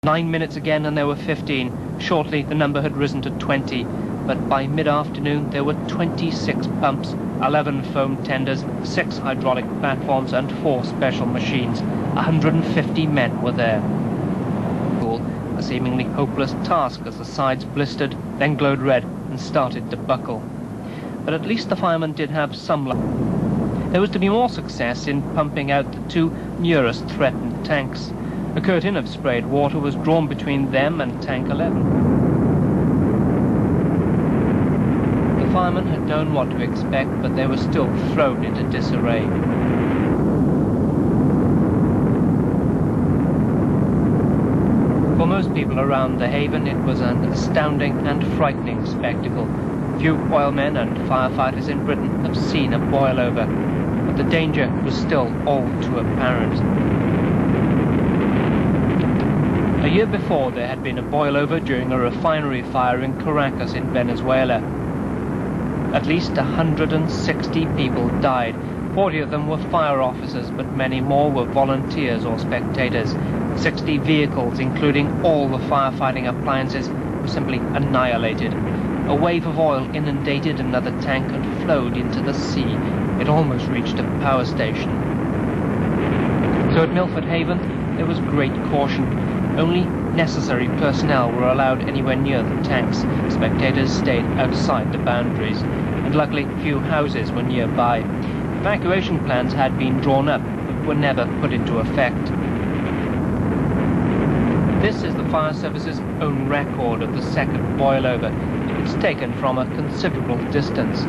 9 minutes again and there were 15. Shortly the number had risen to 20, but by mid-afternoon there were 26 pumps, 11 foam tenders, 6 hydraulic platforms and 4 special machines. 150 men were there. A seemingly hopeless task as the sides blistered, then glowed red and started to buckle. But at least the firemen did have some luck. There was to be more success in pumping out the 2 nearest threatened tanks. A curtain of sprayed water was drawn between them and Tank 11. The firemen had known what to expect, but they were still thrown into disarray. For most people around the haven, it was an astounding and frightening spectacle. Few oilmen and firefighters in Britain have seen a boilover, but the danger was still all too apparent. A year before, there had been a boilover during a refinery fire in Caracas in Venezuela. At least 160 people died. 40 of them were fire officers, but many more were volunteers or spectators. 60 vehicles, including all the firefighting appliances, were simply annihilated. A wave of oil inundated another tank and flowed into the sea. It almost reached a power station. So at Milford Haven, there was great caution. Only necessary personnel were allowed anywhere near the tanks. Spectators stayed outside the boundaries, and luckily few houses were nearby. Evacuation plans had been drawn up, but were never put into effect. This is the fire service's own record of the second boilover. It's taken from a considerable distance.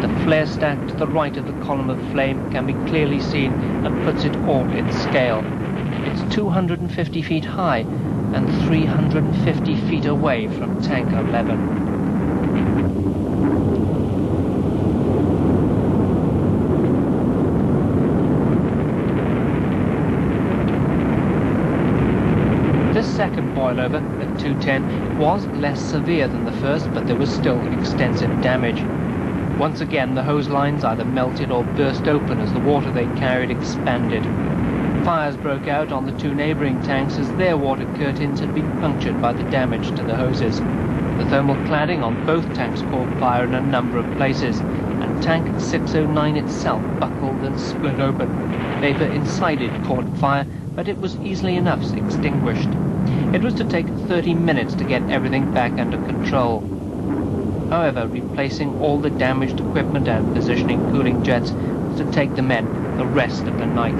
The flare stack to the right of the column of flame can be clearly seen and puts it all in scale. It's 250 feet high and 350 feet away from Tank 11. This second boilover at 210 was less severe than the first, but there was still extensive damage. Once again, the hose lines either melted or burst open as the water they carried expanded. Fires broke out on the 2 neighbouring tanks as their water curtains had been punctured by the damage to the hoses. The thermal cladding on both tanks caught fire in a number of places, and Tank 609 itself buckled and split open. Vapour inside it caught fire, but it was easily enough extinguished. It was to take 30 minutes to get everything back under control. However, replacing all the damaged equipment and positioning cooling jets was to take the men the rest of the night.